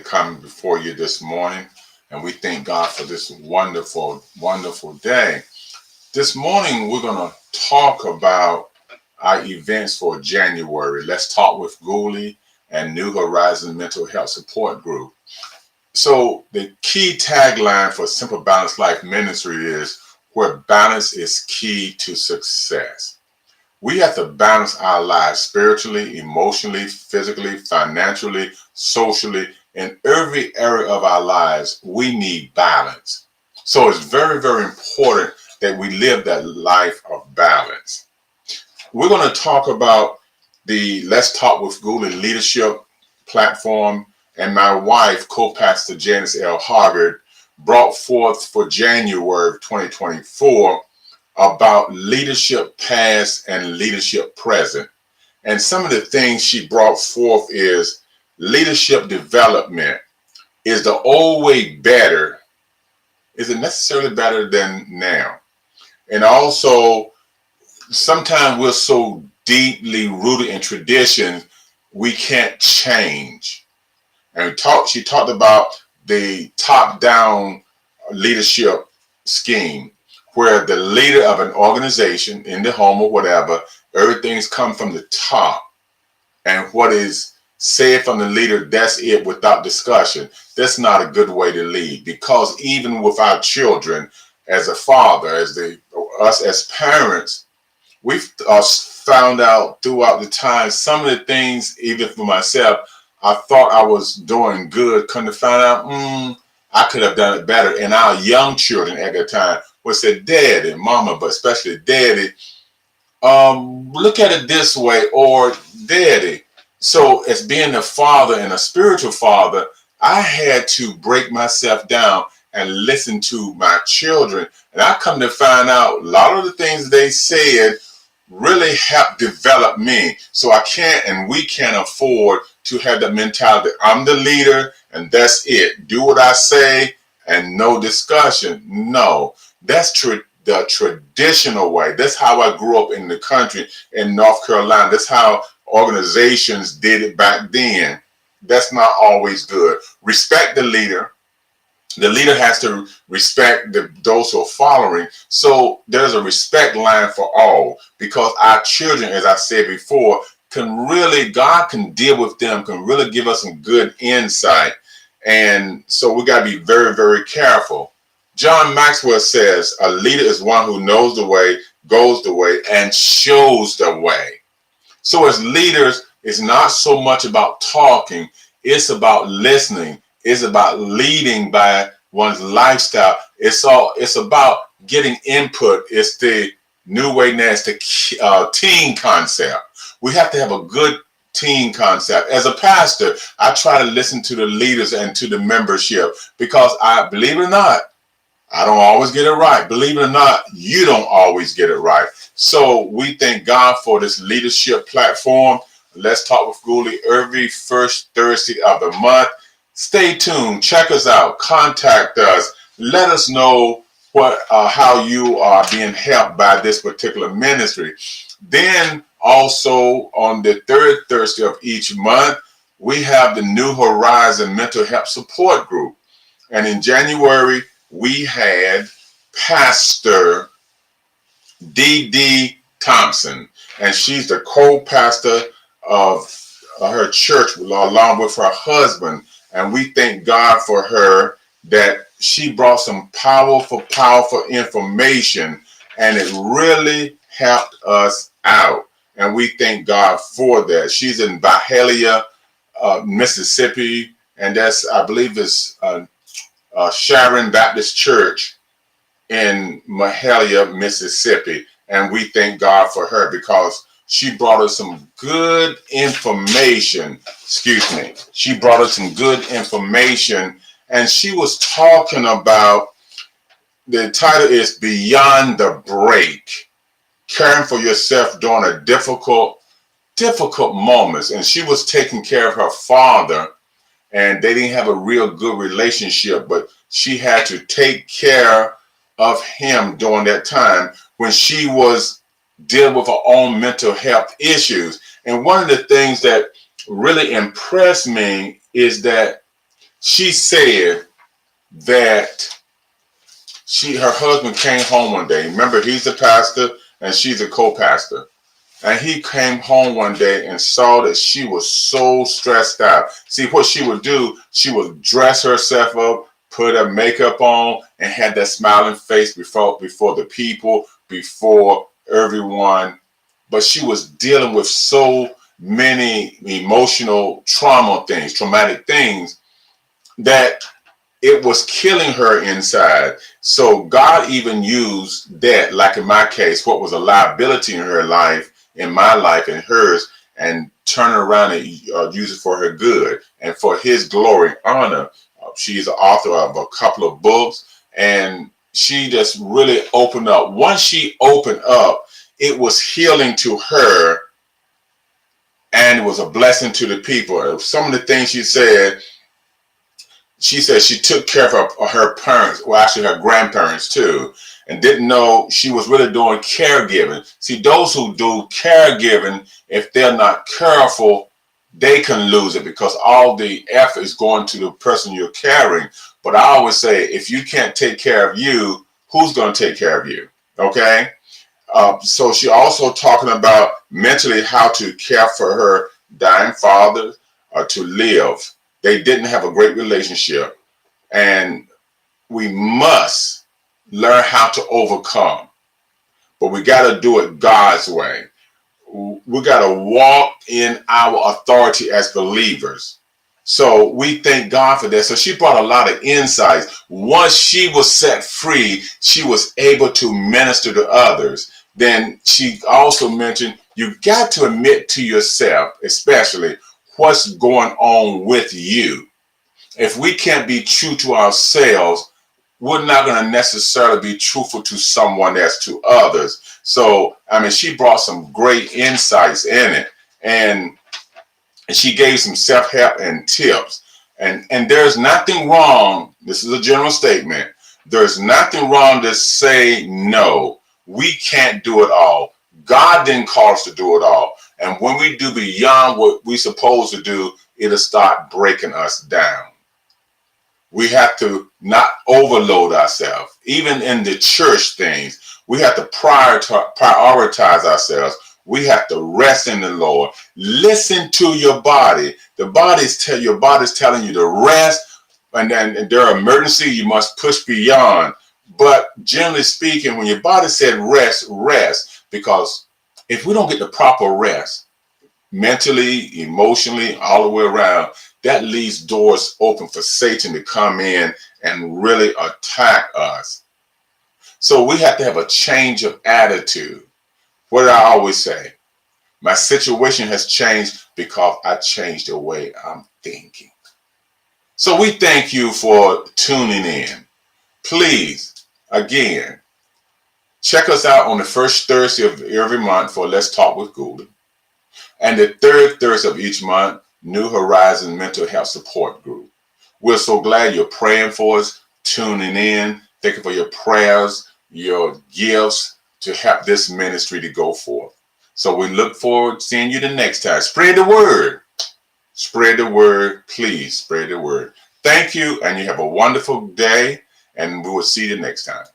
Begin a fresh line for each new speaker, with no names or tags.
coming before you this morning, and we thank God for this wonderful, wonderful day. This morning, we're going to talk about our events for January. Let's talk with Gullie and New Horizon Mental Health Support Group. So, the key tagline for Simple Balance Life Ministry is where balance is key to success. We have to balance our lives spiritually, emotionally, physically, financially, socially. In every area of our lives, we need balance. So it's very, very important that we live that life of balance. We're going to talk about the Let's Talk with Gullie leadership platform, and my wife, co-pastor Janice L. Harvard, brought forth for January of 2024 about leadership past and leadership present. And some of the things she brought forth is leadership development. Is the old way better? Is it necessarily better than now? And also, sometimes we're so deeply rooted in tradition, we can't change. And she talked about the top-down leadership scheme, where the leader of an organization in the home or whatever, everything's come from the top. And what is said from the leader, that's it without discussion. That's not a good way to lead, because even with our children, as a father, us as parents, we've found out throughout the time some of the things, even for myself, I thought I was doing good. Come to find out, I could have done it better. And our young children at that time would say, Daddy, Mama, but especially Daddy, look at it this way, or Daddy. So as being a father and a spiritual father, I had to break myself down and listen to my children. And I come to find out a lot of the things they said really helped develop me. So I can't and we can't afford to have the mentality, I'm the leader and that's it. Do what I say and no discussion. No, that's the traditional way. That's how I grew up in the country in North Carolina. That's how organizations did it back then. That's not always good. Respect the leader. The leader has to respect those who are following. So there's a respect line for all, because our children, as I said before, God can deal with them, can really give us some good insight. And so we got to be very, very careful. John Maxwell says a leader is one who knows the way, goes the way, and shows the way. So as leaders, it's not so much about talking, it's about listening. It's about leading by one's lifestyle. It's about getting input. It's the new way now. It's the team concept. We have to have a good team concept. As a pastor, I try to listen to the leaders and to the membership, because I believe it or not, I don't always get it right. Believe it or not, you don't always get it right. So we thank God for this leadership platform. Let's Talk with Gullie every first Thursday of the month. Stay tuned. Check us out. Contact us. Let us know how you are being helped by this particular ministry. Then also on the third Thursday of each month, we have the New Horizon Mental Health Support Group. And in January, we had Pastor D.D. Thompson, and she's the co-pastor of her church along with her husband. And we thank God for her, that she brought some powerful, powerful information, and it really helped us out. And we thank God for that. She's in Byhalia, Mississippi, and that's, I believe, is Sharon Baptist Church in Mahalia, Mississippi. And we thank God for her, because she brought us some good information. Excuse me. She brought us some good information, and she was talking about, the title is Beyond the Break, caring for yourself during a difficult moments. And she was taking care of her father, and they didn't have a real good relationship, but she had to take care of him during that time when she was dealing with her own mental health issues. And one of the things that really impressed me is that She said that her husband came home one day. Remember, he's a pastor and she's a co-pastor. And he came home one day and saw that she was so stressed out. See, what she would do, she would dress herself up, put her makeup on, and had that smiling face before the people, before everyone. But she was dealing with so many emotional traumatic things, that it was killing her inside. So God even used that, like in my case, what was a liability in her life, in my life and hers, and turn it around and use it for her good and for his glory and honor. She's the author of a couple of books, and she just really opened up. Once she opened up, it was healing to her, and it was a blessing to the people. Some of the things she said she took care of her parents, well, actually her grandparents too, and didn't know she was really doing caregiving. See, those who do caregiving, if they're not careful, they can lose it because all the effort is going to the person you're caring. But I always say, if you can't take care of you, who's going to take care of you? Okay? So she also talking about mentally how to care for her dying father to live. They didn't have a great relationship, and we must learn how to overcome, but we got to do it God's way. We got to walk in our authority as believers. So we thank God for that. So she brought a lot of insights. Once she was set free, she was able to minister to others. Then she also mentioned you got to admit to yourself, especially what's going on with you. If we can't be true to ourselves, we're not going to necessarily be truthful to someone else, to others. So, I mean, she brought some great insights in it. And she gave some self-help and tips. And there's nothing wrong. This is a general statement. There's nothing wrong to say no. We can't do it all. God didn't call us to do it all. And when we do beyond what we're supposed to do, it'll start breaking us down. We have to not overload ourselves. Even in the church things, we have to prioritize ourselves. We have to rest in the Lord. Listen to your body. Your body's telling you to rest, and then if there are emergencies, you must push beyond. But generally speaking, when your body said rest, rest. Because if we don't get the proper rest, mentally, emotionally, all the way around, that leaves doors open for Satan to come in and really attack us. So we have to have a change of attitude. What do I always say? My situation has changed because I changed the way I'm thinking. So we thank you for tuning in. Please, again, check us out on the first Thursday of every month for Let's Talk with Gullie. And the third Thursday of each month, New Horizon Mental Health Support Group. We're so glad you're praying for us, tuning in. Thank you for your prayers, your gifts to help this ministry to go forth. So we look forward to seeing you the next time. Spread the word. Spread the word. Please spread the word. Thank you, and you have a wonderful day, and we will see you next time.